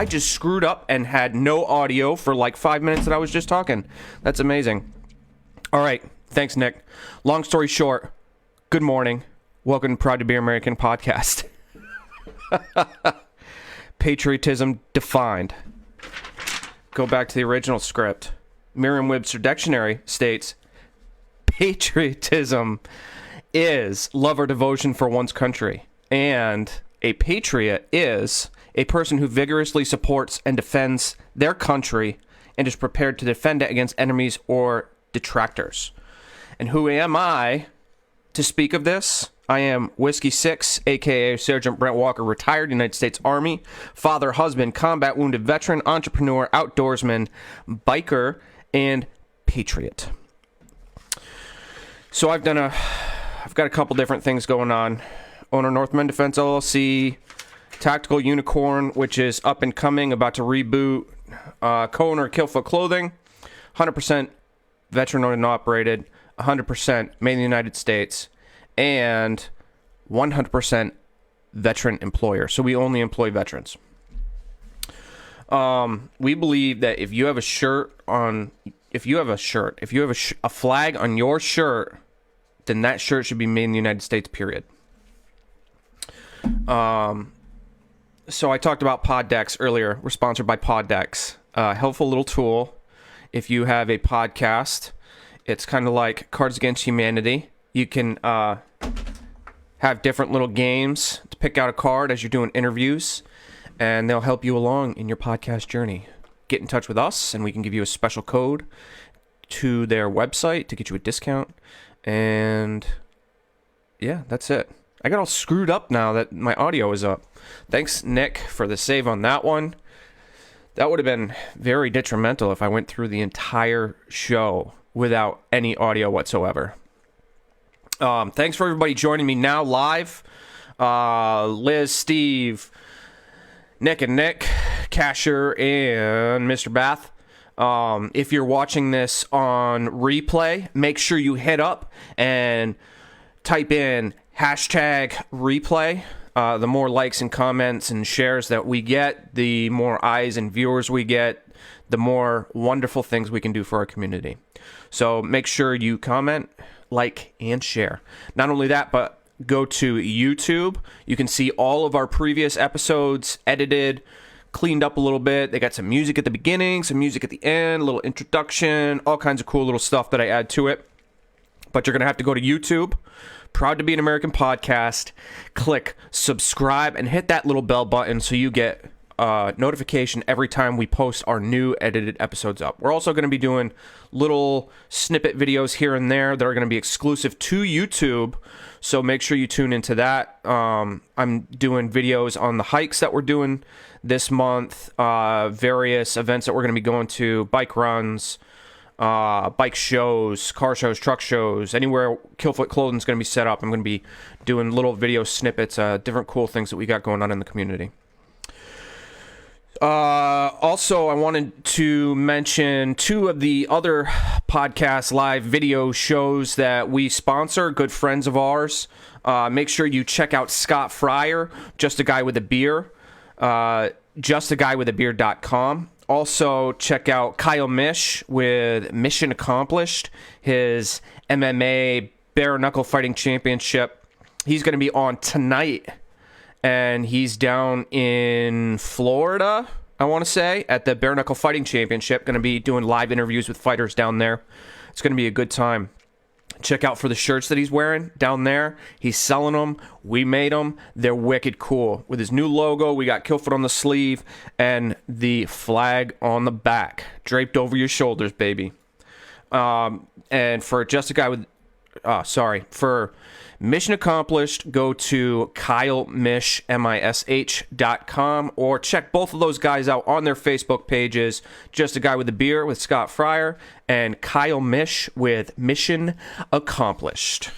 I just screwed up and had no audio for like 5 minutes that I was just talking. That's amazing. All right. Thanks, Nick. Long story short, good morning. Welcome to Proud to Be American podcast. Patriotism Defined. Go back to the original script. Merriam-Webster Dictionary states, patriotism is love or devotion for one's country. And a patriot is a person who vigorously supports and defends their country and is prepared to defend it against enemies or detractors. And who am I to speak of this? I am Whiskey 6, a.k.a. Sergeant Brent Walker, retired United States Army, father, husband, combat wounded veteran, entrepreneur, outdoorsman, biker, and patriot. So I've got a couple different things going on. Owner Northman Defense LLC, Tactical Unicorn, which is up and coming, about to reboot. Co-owner Killfoot Clothing, 100% veteran owned and operated, 100% made in the United States, and 100% veteran employer. So we only employ veterans. We believe that if you have a flag on your shirt, then that shirt should be made in the United States, period. So I talked about Pod Decks earlier. We're sponsored by Pod Decks. Helpful little tool. If you have a podcast, it's kind of like Cards Against Humanity. You can have different little games to pick out a card as you're doing interviews, and they'll help you along in your podcast journey. Get in touch with us, and we can give you a special code to their website to get you a discount. And yeah, that's it. I got all screwed up now that my audio is up. Thanks, Nick, for the save on that one. That would have been very detrimental if I went through the entire show without any audio whatsoever. Thanks for everybody joining me now live. Liz, Steve, Nick and Nick, Casher, and Mr. Bath. If you're watching this on replay, make sure you hit up and type in hashtag replay. The more likes and comments and shares that we get, the more eyes and viewers we get, the more wonderful things we can do for our community. So make sure you comment, like, and share. Not only that, but go to YouTube. You can see all of our previous episodes edited, cleaned up a little bit. They got some music at the beginning, some music at the end, a little introduction, all kinds of cool little stuff that I add to it. But you're going to have to go to YouTube, Proud to Be an American Podcast, click subscribe, and hit that little bell button so you get notification every time we post our new edited episodes up. We're also going to be doing little snippet videos here and there that are going to be exclusive to YouTube, so make sure you tune into that. I'm doing videos on the hikes that we're doing this month, various events that we're going to be going to, bike runs, bike shows, car shows, truck shows, anywhere Killfoot Clothing is going to be set up. I'm going to be doing little video snippets, different cool things that we got going on in the community. Also, I wanted to mention two of the other podcast live video shows that we sponsor, good friends of ours. Make sure you check out Scott Fryer, Just a Guy with a Beer, justaguywithebeer.com. Also, check out Kyle Mish with Mish'N Accomplished, his MMA bare-knuckle fighting championship. He's going to be on tonight, and he's down in Florida, I want to say, at the bare-knuckle fighting championship. Going to be doing live interviews with fighters down there. It's going to be a good time. Check out for the shirts that he's wearing down there. He's selling them. We made them. They're wicked cool. With his new logo, we got Killfoot on the sleeve and the flag on the back. Draped over your shoulders, baby. And for Just a Guy with... for Mish'N Accomplished, go to KyleMish.com or check both of those guys out on their Facebook pages. Just a Guy with a Beer with Scott Fryer and Kyle Mish with Mish'N Accomplished.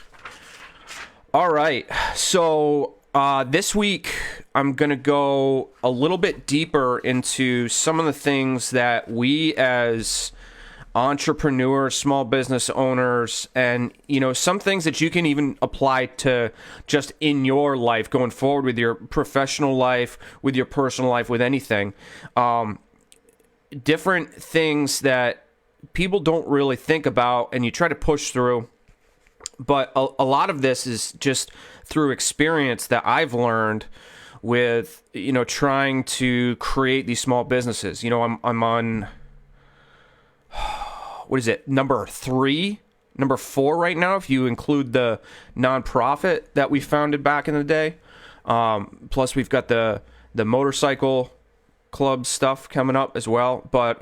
All right, so this week I'm going to go a little bit deeper into some of the things that we as entrepreneurs, small business owners, and, some things that you can even apply to just in your life going forward with your professional life, with your personal life, with anything. Different things that people don't really think about and you try to push through. But a lot of this is just through experience that I've learned with, trying to create these small businesses. I'm on, what is it, number 4 right now, if you include the nonprofit that we founded back in the day. Plus we've got the motorcycle club stuff coming up as well. But,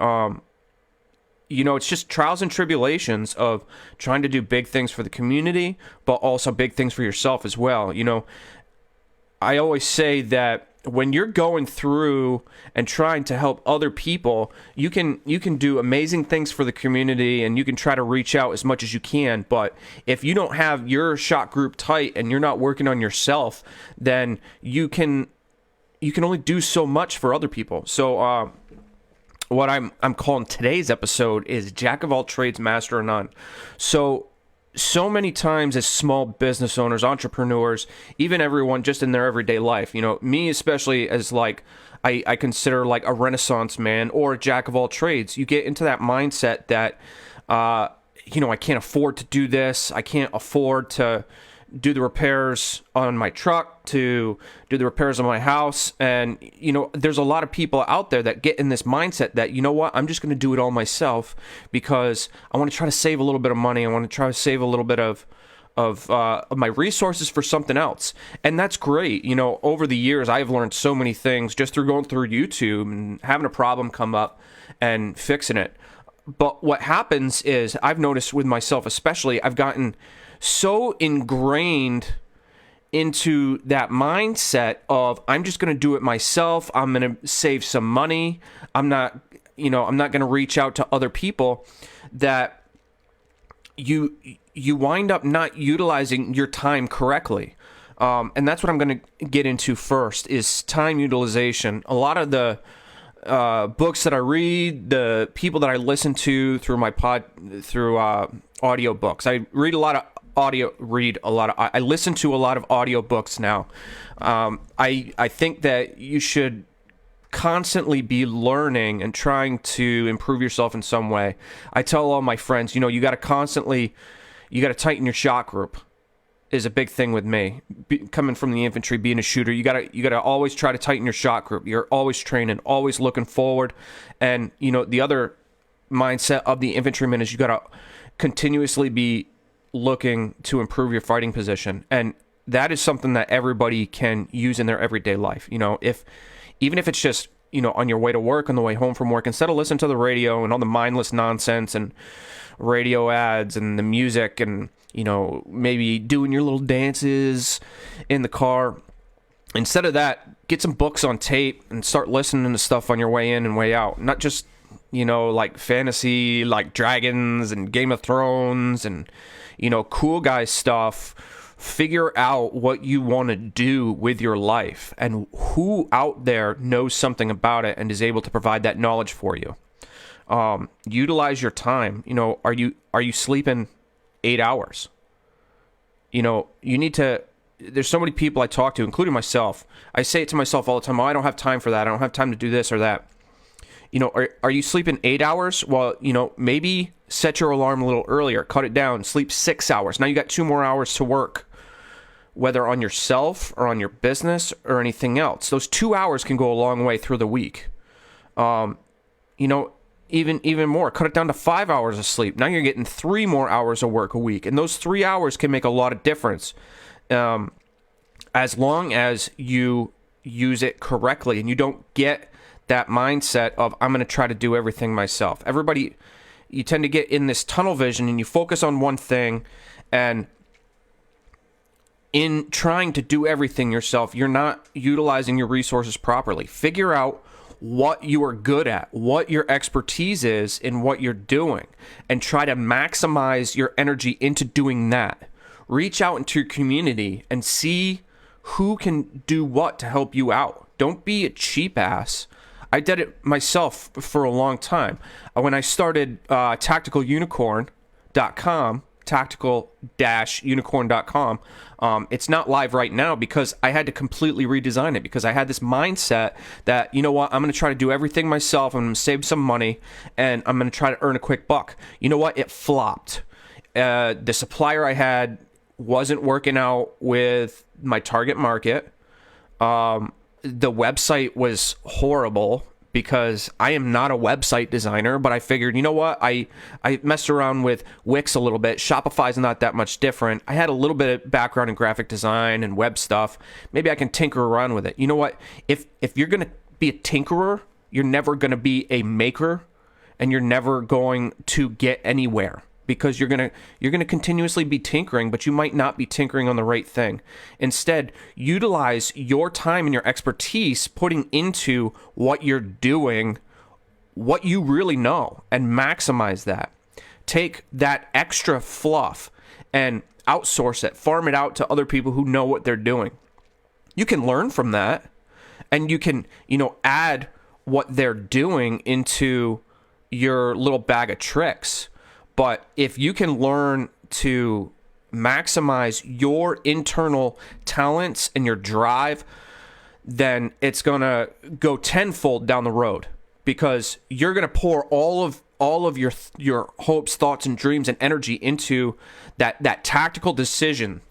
it's just trials and tribulations of trying to do big things for the community, but also big things for yourself as well. I always say that when you're going through and trying to help other people, you can do amazing things for the community and you can try to reach out as much as you can. But if you don't have your shot group tight and you're not working on yourself, then you can only do so much for other people. So what I'm calling today's episode is Jack of all trades, master of none. So many times as small business owners, entrepreneurs, even everyone just in their everyday life, me especially as I consider like a Renaissance man or a jack of all trades, you get into that mindset that, I can't afford to do this. I can't afford to do the repairs on my truck, to do the repairs on my house. And, there's a lot of people out there that get in this mindset that, I'm just going to do it all myself because I want to try to save a little bit of money. I want to try to save a little bit of my resources for something else. And that's great. Over the years, I've learned so many things just through going through YouTube and having a problem come up and fixing it. But what happens is I've noticed with myself, especially, I've gotten so ingrained into that mindset of I'm just going to do it myself. I'm going to save some money. I'm not going to reach out to other people, that you wind up not utilizing your time correctly. And that's what I'm going to get into first is time utilization. A lot of the books that I read, the people that I listen to through my audio books. I listen to a lot of audio books now. I think that you should constantly be learning and trying to improve yourself in some way. I tell all my friends, you got to tighten your shot group is a big thing with me. Coming from the infantry, being a shooter, you gotta always try to tighten your shot group. You're always training, always looking forward. And the other mindset of the infantryman is you gotta continuously be looking to improve your fighting position. And that is something that everybody can use in their everyday life. Even if it's just, on your way to work, on the way home from work, instead of listening to the radio and all the mindless nonsense and radio ads and the music and, maybe doing your little dances in the car, instead of that, get some books on tape and start listening to stuff on your way in and way out. Not just, like fantasy, like dragons and Game of Thrones and, cool guy stuff. Figure out what you want to do with your life and who out there knows something about it and is able to provide that knowledge for you. Utilize your time. Are you sleeping 8 hours? You need to. There's so many people I talk to, including myself. I say it to myself all the time. Oh, I don't have time for that. I don't have time to do this or that. Are you sleeping 8 hours? Well, maybe set your alarm a little earlier. Cut it down. Sleep 6 hours. Now you got 2 more hours to work, whether on yourself or on your business or anything else. Those 2 hours can go a long way through the week. Even more. Cut it down to 5 hours of sleep. Now you're getting 3 more hours of work a week. And those 3 hours can make a lot of difference. As long as you use it correctly and you don't get that mindset of I'm going to try to do everything myself. Everybody, you tend to get in this tunnel vision and you focus on one thing, and in trying to do everything yourself, you're not utilizing your resources properly. Figure out what you are good at, what your expertise is in what you're doing, and try to maximize your energy into doing that. Reach out into your community and see who can do what to help you out. Don't be a cheap ass. I did it myself for a long time. When I started tacticalunicorn.com, tactical-unicorn.com, it's not live right now because I had to completely redesign it, because I had this mindset that, you know what, I'm going to try to do everything myself. I'm going to save some money, and I'm going to try to earn a quick buck. You know what? It flopped. The supplier I had wasn't working out with my target market. The website was horrible because I am not a website designer, but I figured, you know what? I messed around with Wix a little bit. Shopify's not that much different. I had a little bit of background in graphic design and web stuff. Maybe I can tinker around with it. You know what? If you're going to be a tinkerer, you're never going to be a maker, and you're never going to get anywhere, because you're gonna continuously be tinkering, but you might not be tinkering on the right thing. Instead, utilize your time and your expertise putting into what you're doing, what you really know, and maximize that. Take that extra fluff and outsource it, farm it out to other people who know what they're doing. You can learn from that, and you can, add what they're doing into your little bag of tricks. But if you can learn to maximize your internal talents and your drive, then it's going to go tenfold down the road, because you're going to pour all of your hopes, thoughts, and dreams and energy into that tactical decision.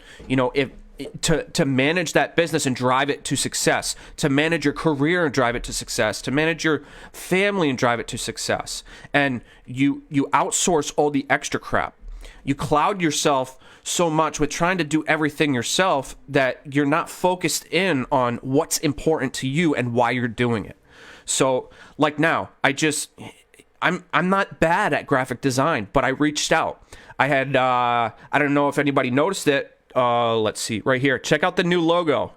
To manage that business and drive it to success, to manage your career and drive it to success, to manage your family and drive it to success. And you outsource all the extra crap. You cloud yourself so much with trying to do everything yourself that you're not focused in on what's important to you and why you're doing it. So, like now, I'm not bad at graphic design, but I reached out. I had I don't know if anybody noticed it. Let's see, right here. Check out the new logo.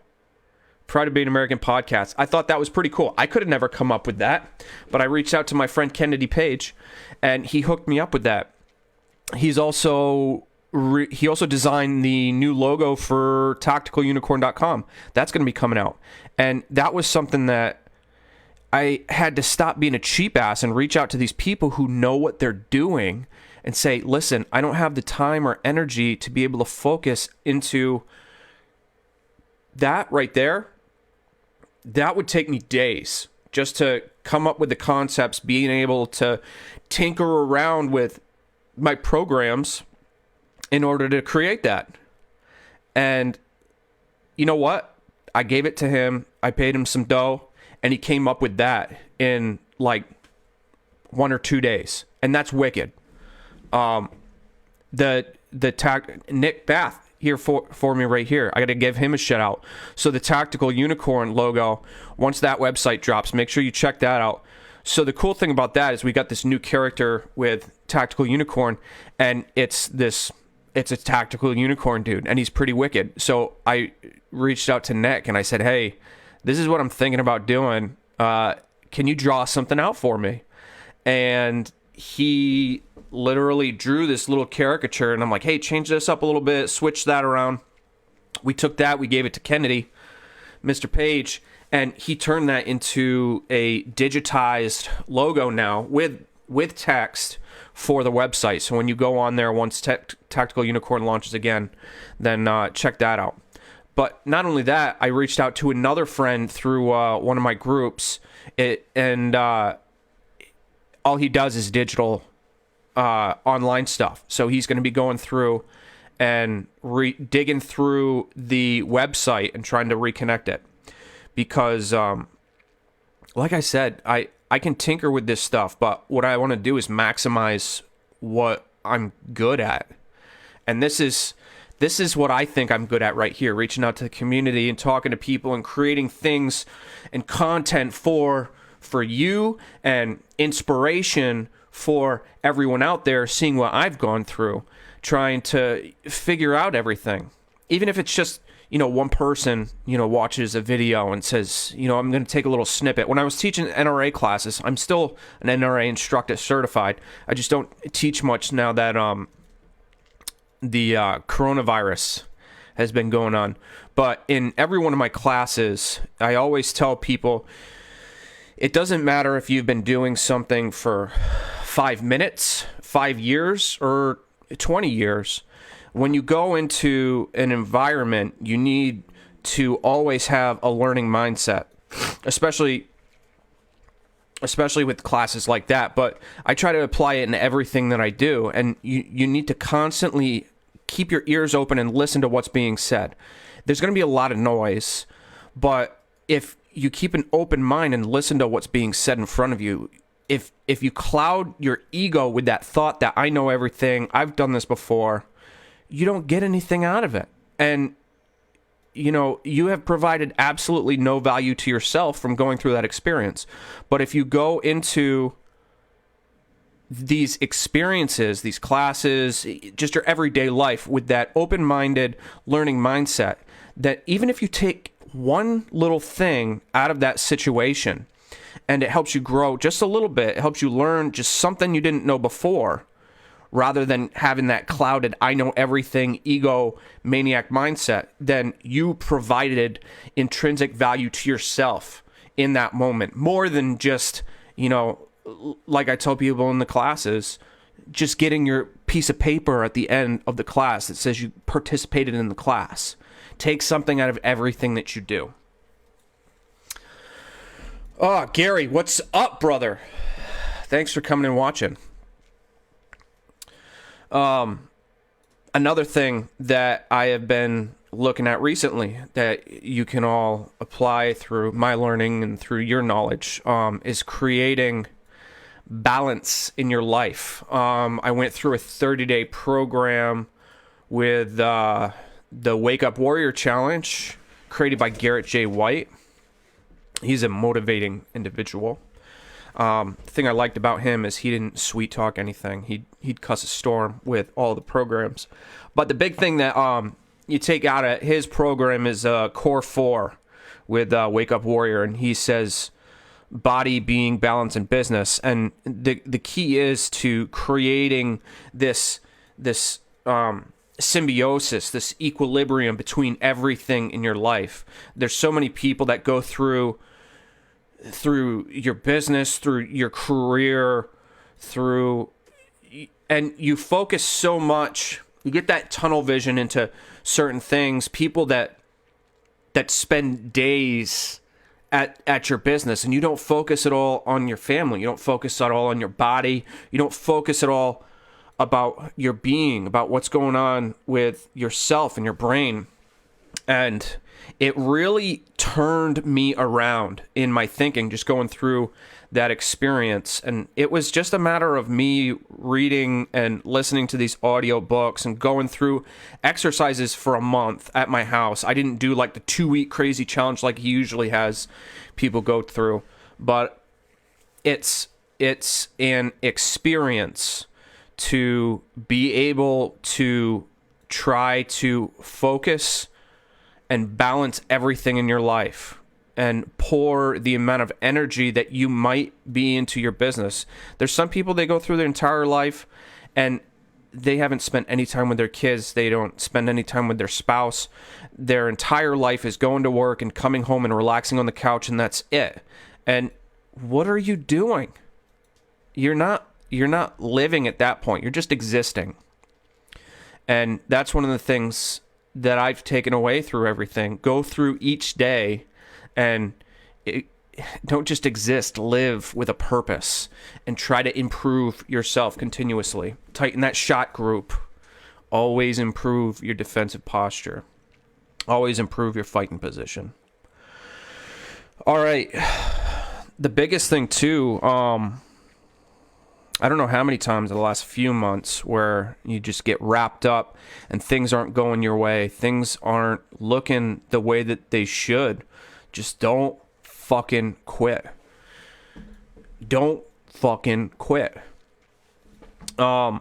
Proud to be an American podcast. I thought that was pretty cool. I could have never come up with that, but I reached out to my friend Kennedy Page, and he hooked me up with that. He's also he also designed the new logo for tacticalunicorn.com. That's going to be coming out, and that was something that I had to stop being a cheap ass and reach out to these people who know what they're doing and say, listen, I don't have the time or energy to be able to focus into that right there. That would take me days just to come up with the concepts, being able to tinker around with my programs in order to create that. And you know what? I gave it to him. I paid him some dough, and he came up with that in like 1 or 2 days. And that's wicked. Nick Bath here for me right here. I got to give him a shout out. So the Tactical Unicorn logo, once that website drops, make sure you check that out. So the cool thing about that is we got this new character with Tactical Unicorn, and it's a tactical unicorn dude, and he's pretty wicked. So I reached out to Nick and I said, hey, this is what I'm thinking about doing. Can you draw something out for me? And he literally drew this little caricature, and I'm like, hey, change this up a little bit, switch that around. We took that, we gave it to Kennedy, Mr. Page, and he turned that into a digitized logo now with text for the website. So when you go on there, once Tactical Unicorn launches again, then check that out. But not only that, I reached out to another friend through one of my groups, and all he does is digital online stuff. So he's going to be going through and digging through the website and trying to reconnect it. Because, like I said, I can tinker with this stuff, but what I want to do is maximize what I'm good at. And this is what I think I'm good at right here, reaching out to the community and talking to people and creating things and content for you and inspiration for everyone out there, seeing what I've gone through, trying to figure out everything. Even if it's just, one person, watches a video and says, I'm going to take a little snippet. When I was teaching NRA classes, I'm still an NRA instructor certified. I just don't teach much now that the coronavirus has been going on. But in every one of my classes, I always tell people, It doesn't matter if you've been doing something for 5 minutes, 5 years, or 20 years. When you go into an environment, you need to always have a learning mindset, especially with classes like that. But I try to apply it in everything that I do. And you need to constantly keep your ears open and listen to what's being said. There's going to be a lot of noise, but if you keep an open mind and listen to what's being said in front of you, if you cloud your ego with that thought that I know everything, I've done this before, you don't get anything out of it. And you have provided absolutely no value to yourself from going through that experience. But if you go into these experiences, these classes, just your everyday life with that open-minded learning mindset, that even if you take one little thing out of that situation and it helps you grow just a little bit, it helps you learn just something you didn't know before, rather than having that clouded, I know everything, ego, maniac mindset, then you provided intrinsic value to yourself in that moment. More than just, like I tell people in the classes, just getting your piece of paper at the end of the class that says you participated in the class. Take something out of everything that you do. Oh, Gary, what's up, brother? Thanks for coming and watching. Another thing that I have been looking at recently that you can all apply through my learning and through your knowledge is creating balance in your life. I went through a 30-day program with the Wake Up Warrior Challenge created by Garrett J. White. He's a motivating individual. The thing I liked about him is he didn't sweet talk anything. He'd cuss a storm with all the programs. But the big thing that you take out of his program is Core 4 with Wake Up Warrior, and he says body, being, balance, and business. And the key is to creating this symbiosis, this equilibrium between everything in your life. There's so many people that go through your business, through your career, and you focus so much, you get that tunnel vision into certain things. People that spend days at your business, and you don't focus at all on your family. You don't focus at all on your body. You don't focus at all about your being, about what's going on with yourself and your brain. And it really turned me around in my thinking, just going through that experience. And it was just a matter of me reading and listening to these audio books and going through exercises for a month at my house. I didn't do like the 2-week crazy challenge like he usually has people go through, but it's an experience to be able to try to focus and balance everything in your life and pour the amount of energy that you might be into your business. There's some people, they go through their entire life and they haven't spent any time with their kids. They don't spend any time with their spouse. Their entire life is going to work and coming home and relaxing on the couch, and that's it. And what are you doing? You're not living at that point. You're just existing. And that's one of the things that I've taken away through everything. Go through each day and don't just exist, live with a purpose and try to improve yourself continuously. Tighten that shot group. Always improve your defensive posture. Always improve your fighting position. All right. The biggest thing too, I don't know how many times in the last few months where you just get wrapped up and things aren't going your way. Things aren't looking the way that they should. Just don't fucking quit. Don't fucking quit. You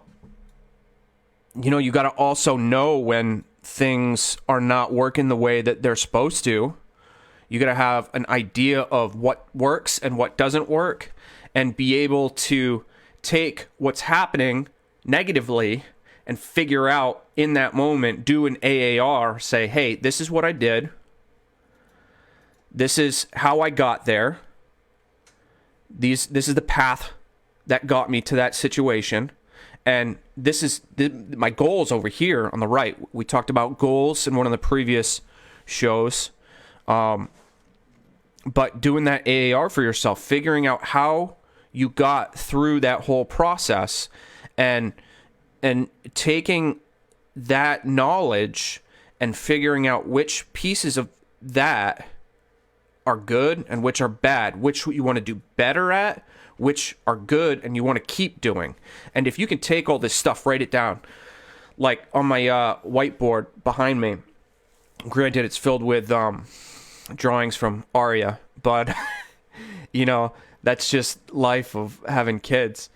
got to also know when things are not working the way that they're supposed to. You got to have an idea of what works and what doesn't work and be able to take what's happening negatively and figure out in that moment, do an AAR, say, hey, this is what I did. This is how I got there. This is the path that got me to that situation. And this is my goals over here on the right. We talked about goals in one of the previous shows. But doing that AAR for yourself, figuring out how you got through that whole process, and taking that knowledge and figuring out which pieces of that are good and which are bad, which you want to do better at, which are good and you want to keep doing. And if you can take all this stuff, write it down. Like on my whiteboard behind me, granted it's filled with drawings from Aria, but that's just life of having kids.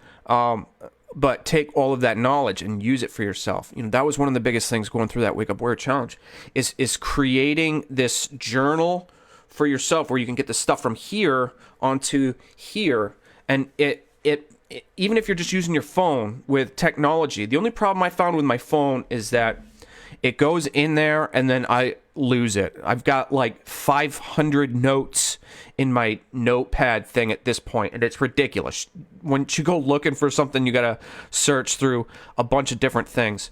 But take all of that knowledge and use it for yourself. That was one of the biggest things going through that Wake Up Warrior Challenge, is creating this journal for yourself where you can get the stuff from here onto here. And it even if you're just using your phone with technology, the only problem I found with my phone is that it goes in there and then I lose it. I've got like 500 notes in my notepad thing at this point, and it's ridiculous. When you go looking for something, you gotta search through a bunch of different things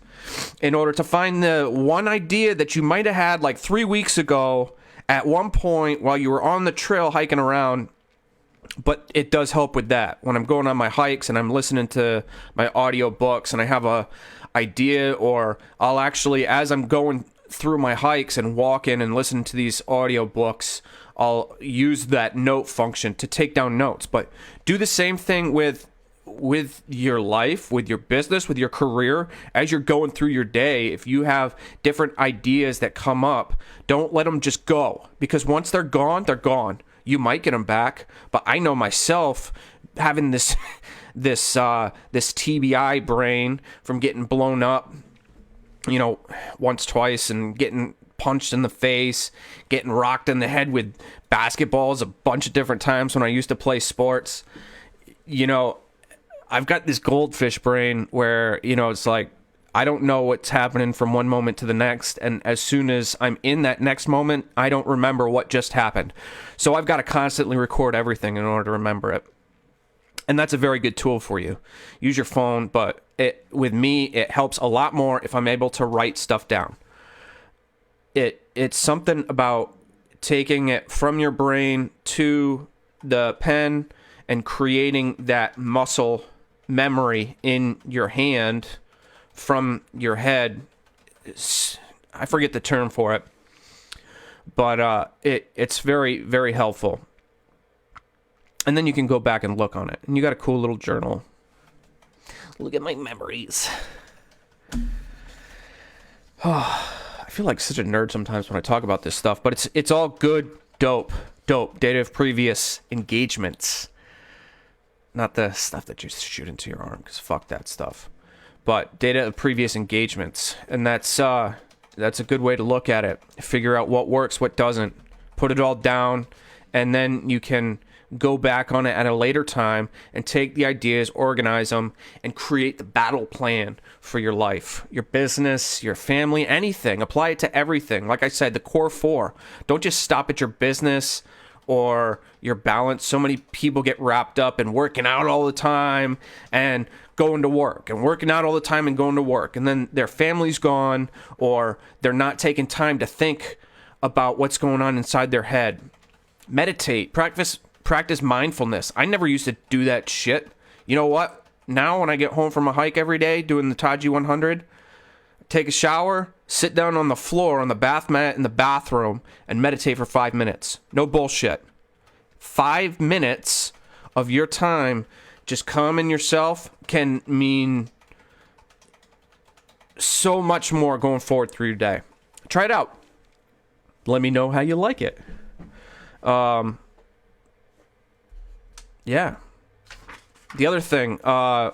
in order to find the one idea that you might have had like 3 weeks ago at one point while you were on the trail hiking around. But it does help with that. When I'm going on my hikes and I'm listening to my audio books and I have a idea, or I'll actually, as I'm going through my hikes and walking and listening to these audio books, I'll use that note function to take down notes. But do the same thing with your life, with your business, with your career. As you're going through your day, if you have different ideas that come up, don't let them just go, because once they're gone, they're gone. You might get them back, but I know myself, having this TBI brain from getting blown up, once, twice, and getting punched in the face, getting rocked in the head with basketballs a bunch of different times when I used to play sports. I've got this goldfish brain where, it's like, I don't know what's happening from one moment to the next, and as soon as I'm in that next moment, I don't remember what just happened. So I've got to constantly record everything in order to remember it. And that's a very good tool for you. Use your phone, but with me, it helps a lot more if I'm able to write stuff down. It's something about taking it from your brain to the pen and creating that muscle memory in your hand from your head. I forget the term for it, but it's very, very helpful. And then you can go back and look on it, and you got a cool little journal. Look at my memories. Oh, I feel like such a nerd sometimes when I talk about this stuff, but it's all good, dope data of previous engagements, not the stuff that you shoot into your arm, because fuck that stuff. But data of previous engagements, and that's a good way to look at it. Figure out what works, what doesn't. Put it all down, and then you can go back on it at a later time and take the ideas, organize them, and create the battle plan for your life, your business, your family, anything. Apply it to everything. Like I said, the core four. Don't just stop at your business or your balance. So many people get wrapped up in working out all the time and going to work, and working out all the time and going to work, and then their family's gone, or they're not taking time to think about what's going on inside their head. Meditate, practice mindfulness. I never used to do that shit. You know what? Now when I get home from a hike every day doing the Taji 100, take a shower, sit down on the floor on the bath mat in the bathroom, and meditate for 5 minutes. No bullshit. 5 minutes of your time just calming yourself can mean so much more going forward through your day. Try it out. Let me know how you like it. Yeah. The other thing,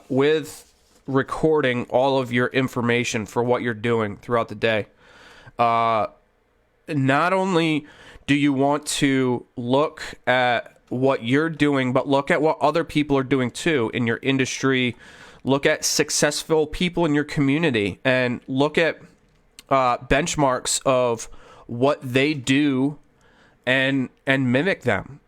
with recording all of your information for what you're doing throughout the day, not only do you want to look at what you're doing, but look at what other people are doing too in your industry. Look at successful people in your community and look at benchmarks of what they do and mimic them.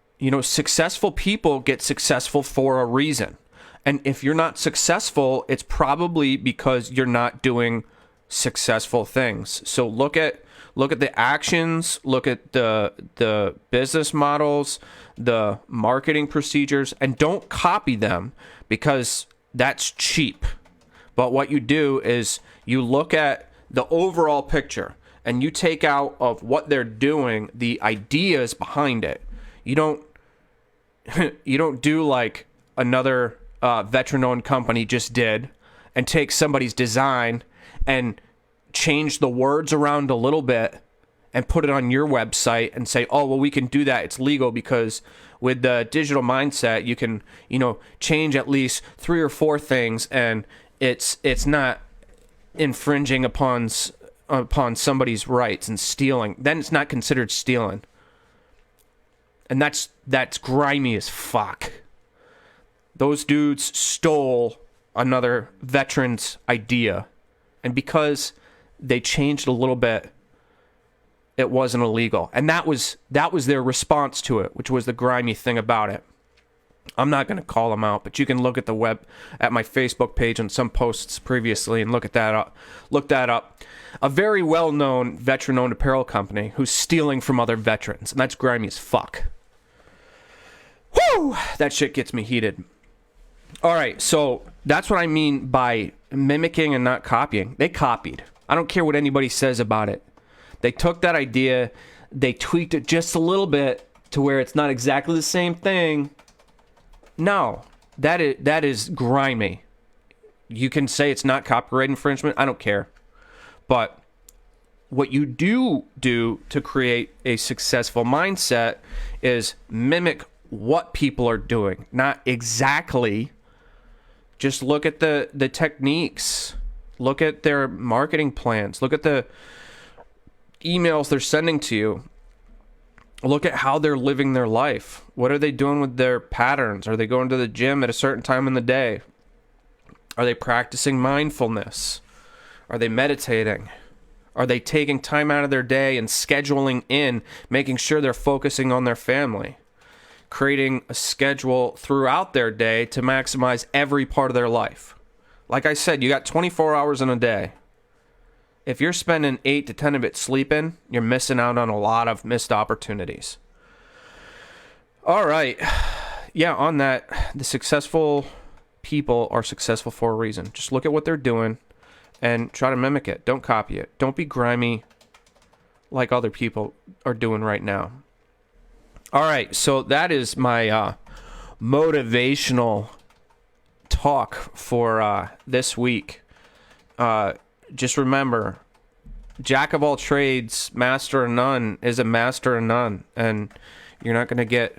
Successful people get successful for a reason. And if you're not successful, it's probably because you're not doing successful things. So look at the actions, look at the business models, the marketing procedures, and don't copy them because that's cheap. But what you do is you look at the overall picture and you take out of what they're doing the ideas behind it. You don't do like another veteran-owned company just did and take somebody's design and change the words around a little bit and put it on your website and say, oh, well, we can do that. It's legal because with the digital mindset, you can, change at least 3 or 4 things and it's not infringing upon somebody's rights and stealing. Then it's not considered stealing. And that's grimy as fuck. Those dudes stole another veteran's idea. And because they changed a little bit, it wasn't illegal. And that was their response to it, which was the grimy thing about it. I'm not going to call them out, but you can look at at my Facebook page on some posts previously and look that up. A very well-known veteran-owned apparel company who's stealing from other veterans, and that's grimy as fuck. Woo! That shit gets me heated. All right, so that's what I mean by mimicking and not copying. They copied. I don't care what anybody says about it. They took that idea, they tweaked it just a little bit to where it's not exactly the same thing. No, that is grimy. You can say it's not copyright infringement. I don't care. But what you do to create a successful mindset is mimic what people are doing, not exactly. Just look at the techniques. Look at their marketing plans. Look at the emails they're sending to you. Look at how they're living their life. What are they doing with their patterns? Are they going to the gym at a certain time in the day? Are they practicing mindfulness? Are they meditating? Are they taking time out of their day and scheduling in, making sure they're focusing on their family? Creating a schedule throughout their day to maximize every part of their life. Like I said, you got 24 hours in a day. If you're spending 8 to 10 of it sleeping, you're missing out on a lot of missed opportunities. All right. Yeah, on that, the successful people are successful for a reason. Just look at what they're doing and try to mimic it. Don't copy it. Don't be grimy like other people are doing right now. All right, so that is my motivational talk for this week. Just remember, jack of all trades, master of none is a master of none, and you're not going to get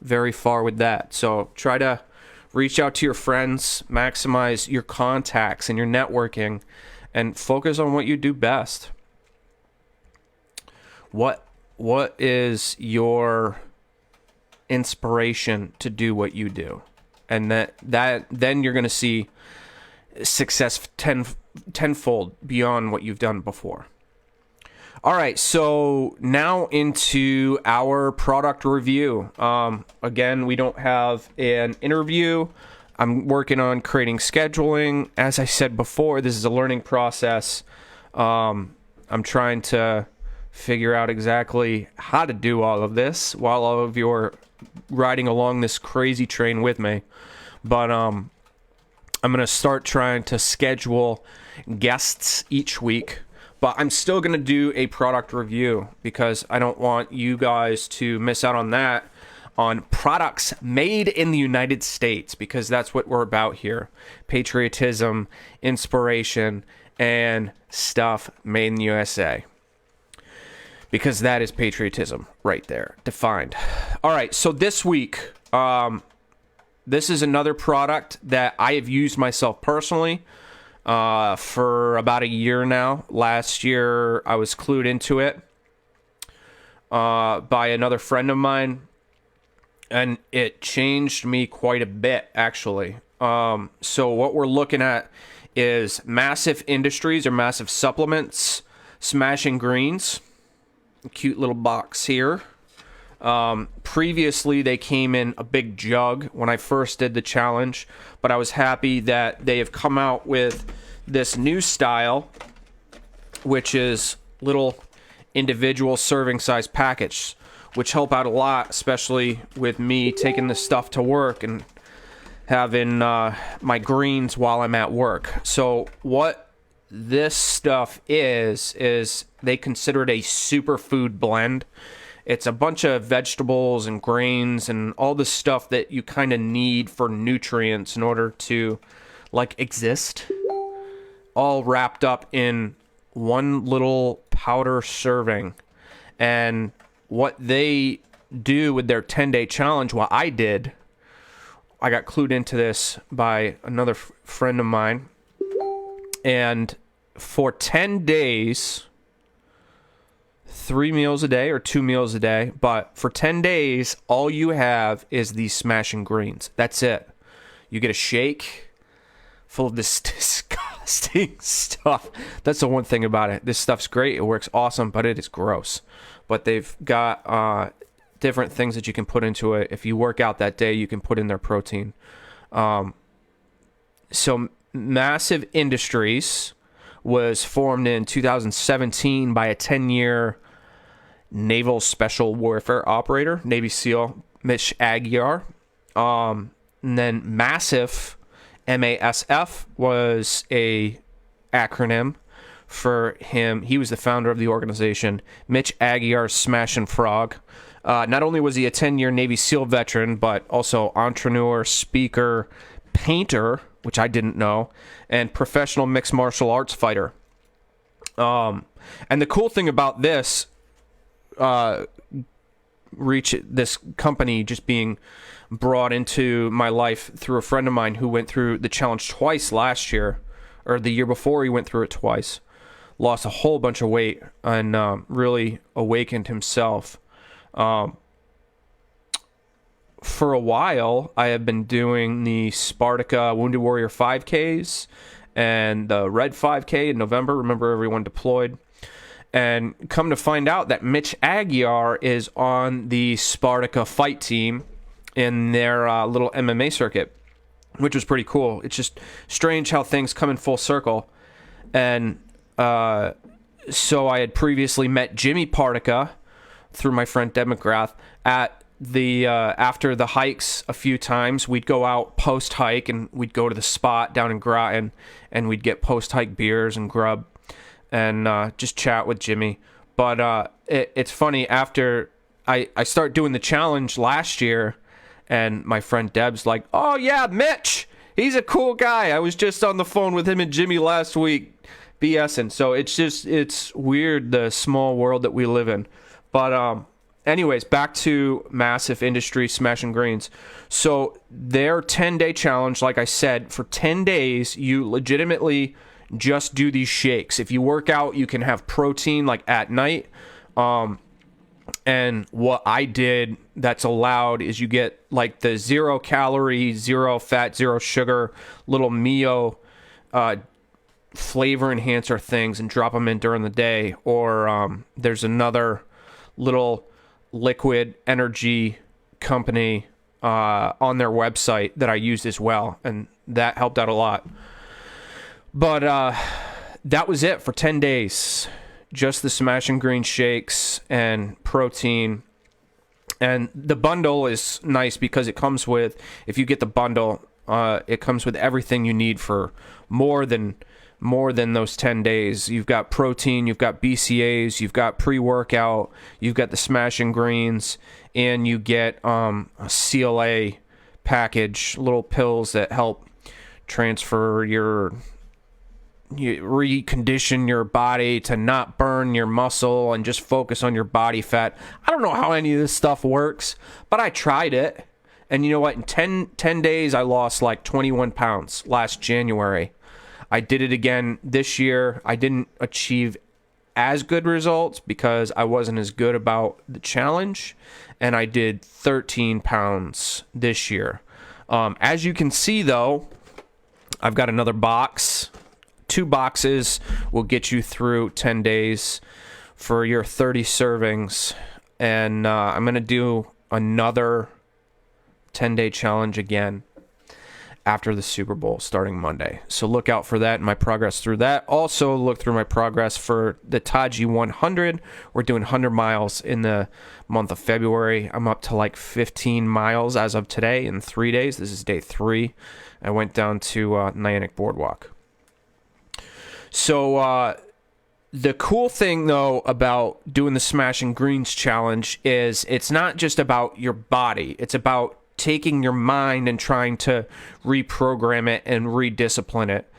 very far with that. So try to reach out to your friends, maximize your contacts and your networking, and focus on what you do best. What is your inspiration to do what you do? And that then you're going to see success tenfold beyond what you've done before. All right, so now into our product review. Again, we don't have an interview. I'm working on creating scheduling. As I said before, this is a learning process. I'm trying to figure out exactly how to do all of this while all of you are riding along this crazy train with me. But I'm going to start trying to schedule guests each week. But I'm still going to do a product review because I don't want you guys to miss out on that, on products made in the United States, because that's what we're about here. Patriotism, inspiration, and stuff made in the USA. Because that is patriotism right there, defined. All right, so this week, this is another product that I have used myself personally for about a year now. Last year, I was clued into it by another friend of mine, and it changed me quite a bit, actually. So what we're looking at is MASF Industries, or MASF Supplements, Smashin Greens. Cute little box here. Previously, they came in a big jug when I first did the challenge, but I was happy that they have come out with this new style, which is little individual serving size package, which help out a lot, especially with me taking this stuff to work and having my greens while I'm at work. So what this stuff is they consider it a superfood blend. It's a bunch of vegetables and grains and all the stuff that you kind of need for nutrients in order to like exist, all wrapped up in one little powder serving. And what they do with their 10-day challenge, what I did, I got clued into this by another friend of mine. And for 10 days, 3 meals a day or 2 meals a day, but for 10 days, all you have is these Smashin greens. That's it. You get a shake full of this disgusting stuff. That's the one thing about it. This stuff's great. It works awesome, but it is gross. But they've got different things that you can put into it. If you work out that day, you can put in their protein. So MASF Industries was formed in 2017 by a 10-year naval special warfare operator, Navy SEAL Mish'N Accomplished. And then MASF, MASF, was a acronym for him. He was the founder of the organization. Mitch Aguiar's Smashin' Frog. Not only was he a 10-year Navy SEAL veteran, but also entrepreneur, speaker, painter, which I didn't know, and professional mixed martial arts fighter. And the cool thing about this this company just being brought into my life through a friend of mine who went through the challenge twice last year, or the year before he went through it twice, lost a whole bunch of weight, and really awakened himself. For a while, I have been doing the Spartica Wounded Warrior 5Ks and the Red 5K in November. Remember, everyone deployed. And come to find out that Mitch Aguiar is on the Spartica fight team in their little MMA circuit, which was pretty cool. It's just strange how things come in full circle. And so I had previously met Jimmy Partica through my friend Deb McGrath at the after the hikes a few times. We'd go out post hike and we'd go to the spot down in Groton and we'd get post hike beers and grub and just chat with Jimmy. But it's funny, after I start doing the challenge last year, and my friend Deb's like, "Oh yeah, Mitch, he's a cool guy. I was just on the phone with him and Jimmy last week BSing." So it's weird, the small world that we live in. But anyways, back to MASF Industries Smashin' Greens. So their 10-day challenge, like I said, for 10 days, you legitimately just do these shakes. If you work out, you can have protein like at night. And what I did that's allowed is you get like the 0 calorie, 0 fat, 0 sugar little Mio flavor enhancer things and drop them in during the day. Or there's another little liquid energy company on their website that I used as well, and that helped out a lot. But that was it for 10 days. Just the Smashin' Green shakes and protein. And the bundle is nice because it comes with, if you get the bundle, it comes with everything you need for more than those 10 days. You've got protein, you've got BCAAs, you've got pre-workout, you've got the Smashin' Greens, and you get a CLA package, little pills that help transfer you recondition your body to not burn your muscle and just focus on your body fat. I don't know how any of this stuff works, but I tried it. And you know what? In 10 days, I lost like 21 pounds last January. I did it again this year. I didn't achieve as good results because I wasn't as good about the challenge. And I did 13 pounds this year. As you can see, though, I've got another box. 2 boxes will get you through 10 days for your 30 servings and I'm going to do another 10-day challenge again after the Super Bowl starting Monday. So look out for that and my progress through that. Also look through my progress for the Taji 100. We're doing 100 miles in the month of February. I'm up to like 15 miles as of today in 3 days. This is day 3. I went down to Nyack Boardwalk. So the cool thing, though, about doing the Smashin' Greens challenge is it's not just about your body. It's about taking your mind and trying to reprogram it and rediscipline it.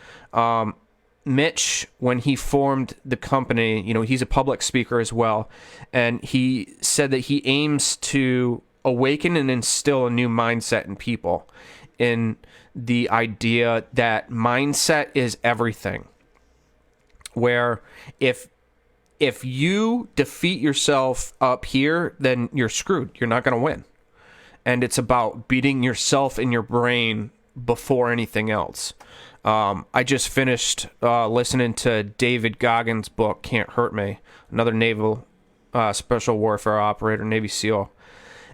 Mitch, when he formed the company, you know, he's a public speaker as well, and he said that he aims to awaken and instill a new mindset in people, in the idea that mindset is everything. Where if you defeat yourself up here, then you're screwed. You're not going to win. And it's about beating yourself in your brain before anything else. I just finished listening to David Goggins' book, Can't Hurt Me, another naval special warfare operator, Navy SEAL.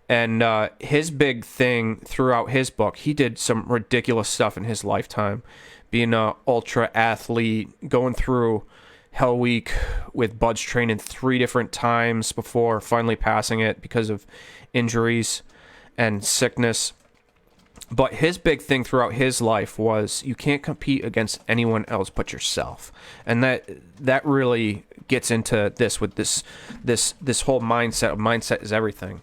And his big thing throughout his book, he did some ridiculous stuff in his lifetime, being an ultra athlete, going through Hell Week with Bud's training 3 different times before finally passing it because of injuries and sickness. But his big thing throughout his life was you can't compete against anyone else but yourself. And that really gets into this with this whole mindset of mindset is everything.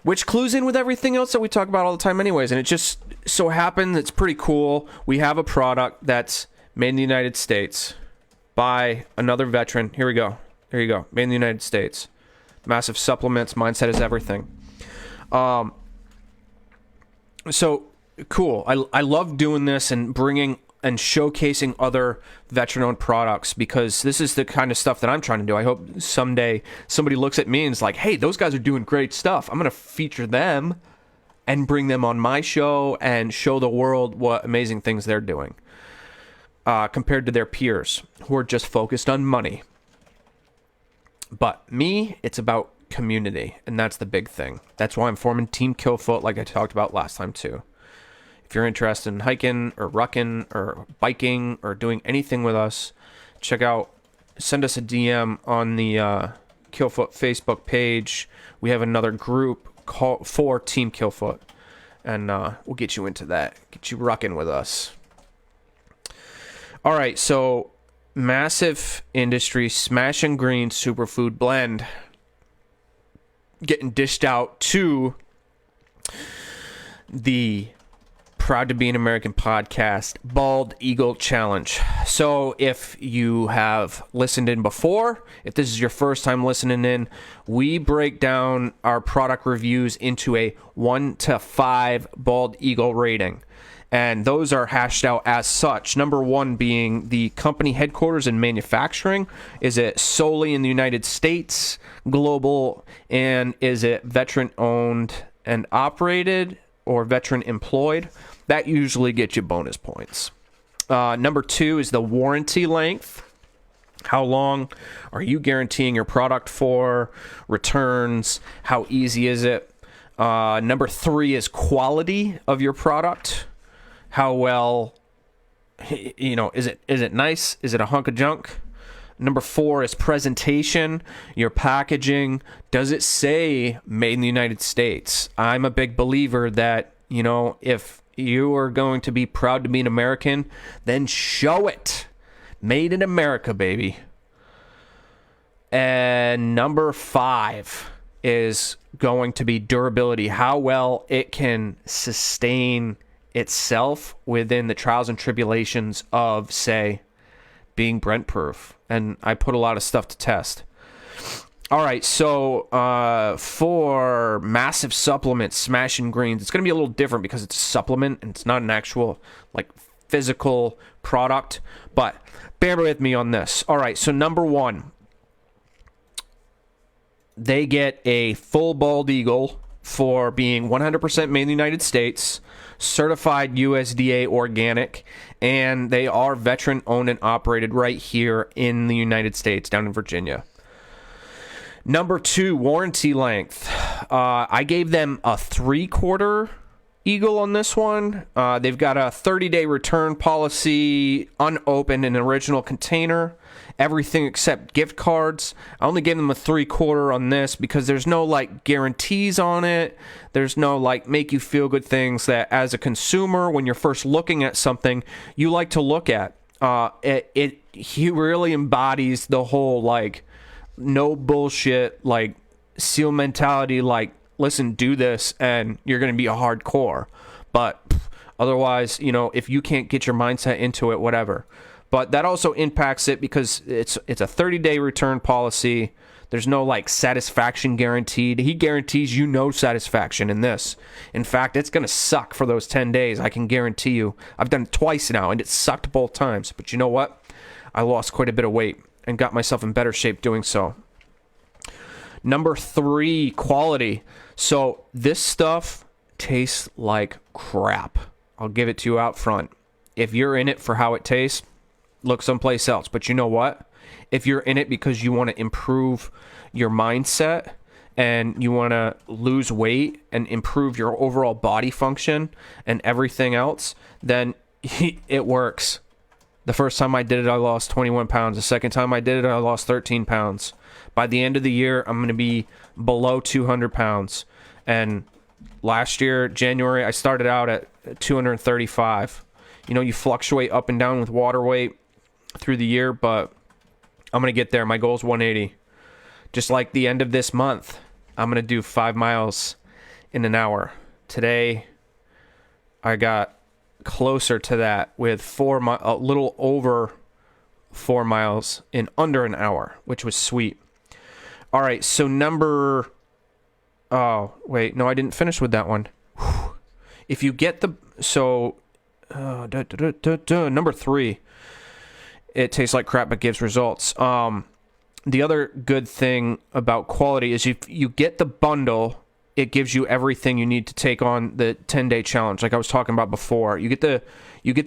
Which clues in with everything else that we talk about all the time anyways. And it just so happens it's pretty cool. We have a product that's made in the United States by another veteran. Here we go. There you go. Made in the United States. MASF Supplements. Mindset is everything. So cool. I love doing this and bringing and showcasing other veteran-owned products because this is the kind of stuff that I'm trying to do. I hope someday somebody looks at me and is like, hey, those guys are doing great stuff. I'm going to feature them and bring them on my show and show the world what amazing things they're doing compared to their peers who are just focused on money. But me, it's about community, and that's the big thing. That's why I'm forming Team Killfoot, like I talked about last time too. If you're interested in hiking or rucking or biking or doing anything with us, send us a DM on the Killfoot Facebook page. We have another group for Team Killfoot, and we'll get you into that, get you rucking with us. All right, so MASF Industries Smashin' Greens Superfood Blend getting dished out to the Proud to Be an American podcast Bald Eagle Challenge. So if you have listened in before, if this is your first time listening in, we break down our product reviews into a 1 to 5 Bald Eagle rating. And those are hashed out as such. Number 1 being the company headquarters and manufacturing. Is it solely in the United States, global, and is it veteran owned and operated or veteran employed? That usually gets you bonus points. Number 2 is the warranty length. How long are you guaranteeing your product for? Returns. How easy is it? Number 3 is quality of your product. How well, is it nice? Is it a hunk of junk? Number 4 is presentation, your packaging. Does it say made in the United States? I'm a big believer that, if you are going to be proud to be an American, then show it. Made in America, baby. And number 5 is going to be durability. How well it can sustain itself within the trials and tribulations of, say, being Brent proof. And I put a lot of stuff to test. All right, so for MASF Supplements, Smashin' Greens, it's going to be a little different because it's a supplement and it's not an actual physical product. But bear with me on this. All right, so number 1, they get a full bald eagle for being 100% made in the United States, certified USDA organic, and they are veteran owned and operated right here in the United States, down in Virginia. Number 2, warranty length. I gave them a 3/4 Eagle on this one. They've got a 30-day return policy, unopened in an original container, everything except gift cards. I only gave them a 3/4 on this because there's no like guarantees on it. There's no like make you feel good things that as a consumer, when you're first looking at something, you like to look at. He really embodies the whole like no bullshit, like SEAL mentality, like listen, do this and you're going to be a hardcore. But otherwise, you know, if you can't get your mindset into it, whatever. But that also impacts it because it's a 30-day return policy. There's no like satisfaction guaranteed. He guarantees you no satisfaction in this. In fact, it's going to suck for those 10 days. I can guarantee you. I've done it twice now and it sucked both times. But you know what? I lost quite a bit of weight and got myself in better shape doing so. Number 3, quality. So this stuff tastes like crap. I'll give it to you out front. If you're in it for how it tastes, look someplace else. But you know what? If you're in it because you want to improve your mindset and you want to lose weight and improve your overall body function and everything else, then it works. The first time I did it, I lost 21 pounds. The second time I did it, I lost 13 pounds. By the end of the year, I'm going to be below 200 pounds. And last year, January, I started out at 235. You know, you fluctuate up and down with water weight through the year, but I'm going to get there. My goal is 180. Just like the end of this month, I'm going to do 5 miles in an hour. Today, I got closer to that with a little over 4 miles in under an hour, which was sweet. All right, so oh, wait, no, I didn't finish with that one. If you get number 3, it tastes like crap but gives results. The other good thing about quality is if you get the bundle, it gives you everything you need to take on the 10-day challenge, like I was talking about before. You get the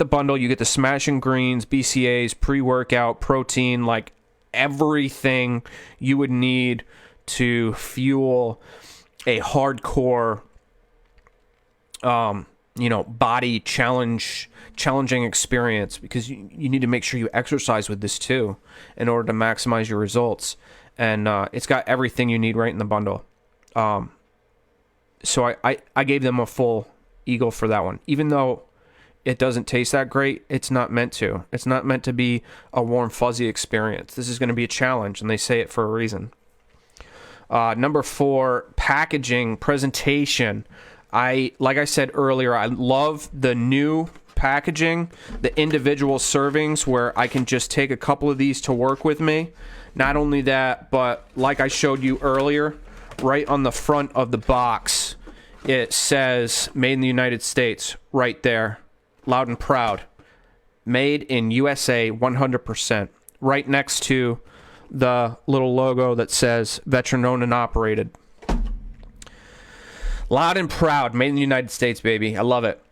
bundle, you get the Smashin greens, BCAAs, pre-workout, protein, like everything you would need to fuel a hardcore, body challenging experience, because you need to make sure you exercise with this too in order to maximize your results. And it's got everything you need right in the bundle. So I gave them a full Eagle for that one. Even though it doesn't taste that great, it's not meant to. It's not meant to be a warm, fuzzy experience. This is going to be a challenge, and they say it for a reason. Number 4, packaging, presentation. Like I said earlier, I love the new packaging, the individual servings where I can just take a couple of these to work with me. Not only that, but like I showed you earlier, right on the front of the box, it says Made in the United States right there, loud and proud. Made in USA 100%. Right next to the little logo that says veteran owned and operated. Loud and proud, made in the United States, baby. I love it.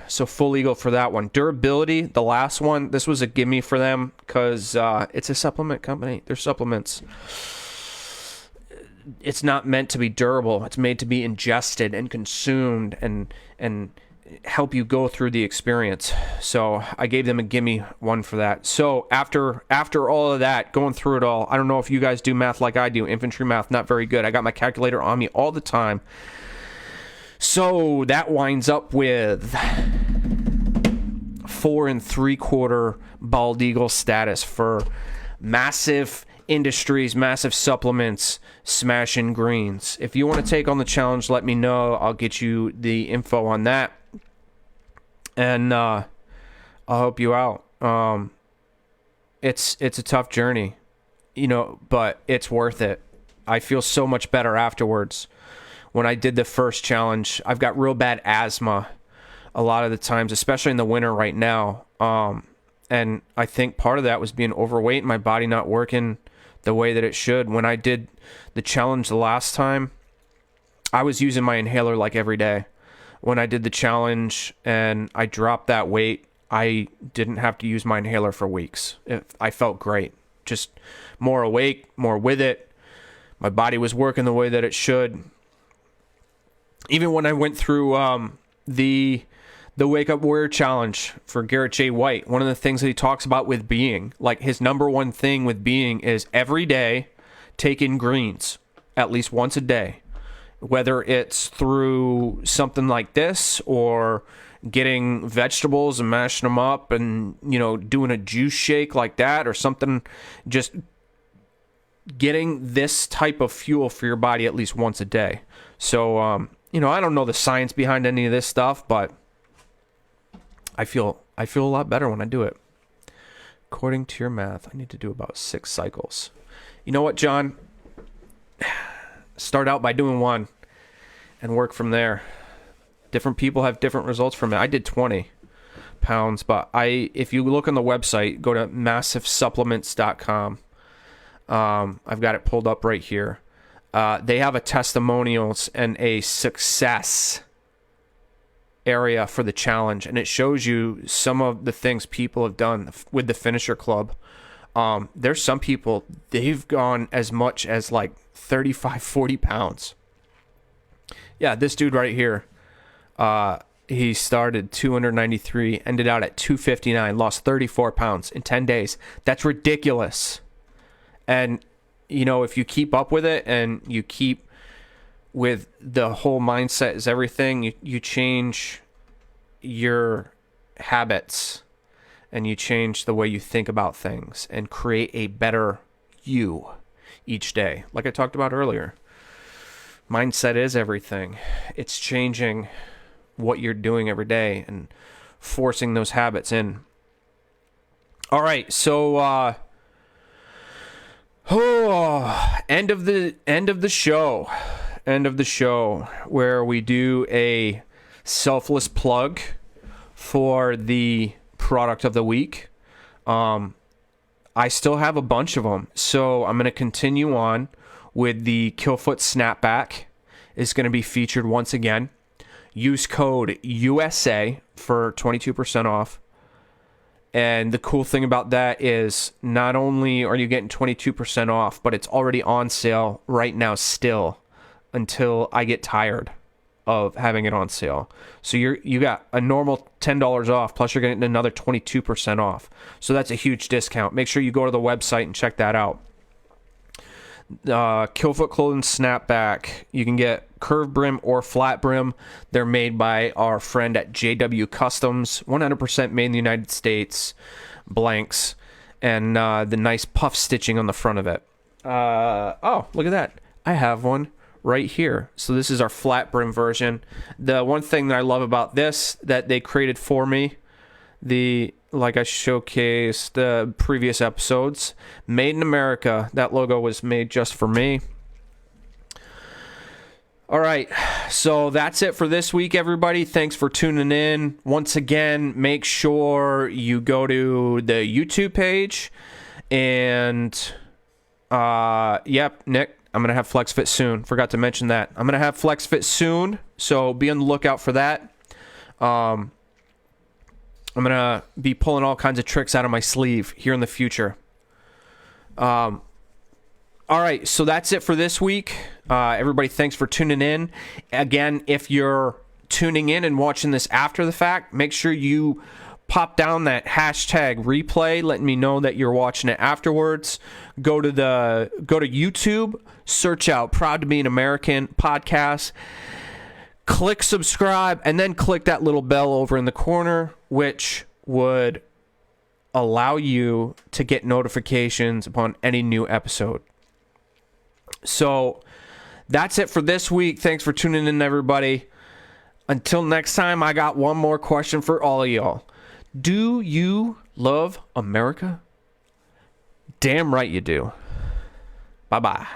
So full Eagle for that one. Durability, the last one, this was a gimme for them because it's a supplement company. They're supplements. It's not meant to be durable. It's made to be ingested and consumed and help you go through the experience. So I gave them a gimme one for that. So after all of that, going through it all, I don't know if you guys do math like I do. Infantry math, not very good. I got my calculator on me all the time. So that winds up with 4 3/4 bald eagle status for MASF Industries, MASF Supplements, Smashin greens. If you want to take on the challenge, let me know. I'll get you the info on that. And I'll help you out. It's a tough journey, but it's worth it. I feel so much better afterwards. When I did the first challenge, I've got real bad asthma a lot of the times, especially in the winter right now. And I think part of that was being overweight and my body not working the way that it should. When I did the challenge the last time, I was using my inhaler like every day. When I did the challenge and I dropped that weight, I didn't have to use my inhaler for weeks. I felt great. just more awake, more with it. My body was working the way that it should. Even when I went through the Wake Up Warrior Challenge for Garrett J. White, one of the things that he talks about with being, like his number one thing with being is every day take in greens at least once a day. Whether it's through something like this or getting vegetables and mashing them up and, you know, doing a juice shake like that or something, just getting this type of fuel for your body at least once a day. So, you know, I don't know the science behind any of this stuff, but I feel a lot better when I do it. According to your math, I need to do about 6 cycles. You know what, John? Start out by doing 1 and work from there. Different people have different results from it. I did 20 pounds, but if you look on the website, go to MASFsupplements.com. I've got it pulled up right here. They have a testimonials and a success area for the challenge, and it shows you some of the things people have done with the Finisher Club. There's some people, they've gone as much as like 35, 40 pounds. Yeah, this dude right here, he started 293, ended out at 259, lost 34 pounds in 10 days. That's ridiculous. And, you know, if you keep up with it and you keep with the whole mindset is everything, you change your habits and you change the way you think about things and create a better you each day. Like I talked about earlier, mindset is everything. It's changing what you're doing every day and forcing those habits in. All right, so end of the show where we do a selfless plug for the product of the week. I still have a bunch of them, so I'm going to continue on with the Killfoot Snapback. Is going to be featured once again. Use code USA for 22% off. And the cool thing about that is not only are you getting 22% off, but it's already on sale right now still until I get tired of having it on sale. So you got a normal $10 off, plus you're getting another 22% off. So that's a huge discount. Make sure you go to the website and check that out. Killfoot Clothing Snapback. You can get curved brim or flat brim. They're made by our friend at JW Customs. 100% made in the United States. Blanks. And the nice puff stitching on the front of it. Oh, look at that. I have one right here. So this is our flat brim version. The one thing that I love about this that they created for me, like I showcased the previous episodes, made in America. That logo was made just for me. All right, so that's it for this week, everybody. Thanks for tuning in. Once again, make sure you go to the YouTube page. And, yep, Nick, I'm going to have FlexFit soon. Forgot to mention that. I'm going to have FlexFit soon, so be on the lookout for that. I'm going to be pulling all kinds of tricks out of my sleeve here in the future. All right, so that's it for this week. Everybody, thanks for tuning in. Again, if you're tuning in and watching this after the fact, make sure you pop down that hashtag replay, letting me know that you're watching it afterwards. Go to YouTube, search out Proud to Be an American podcast. Click subscribe, and then click that little bell over in the corner, which would allow you to get notifications upon any new episode. So that's it for this week. Thanks for tuning in, everybody. Until next time, I got one more question for all of y'all. Do you love America? Damn right you do. Bye-bye.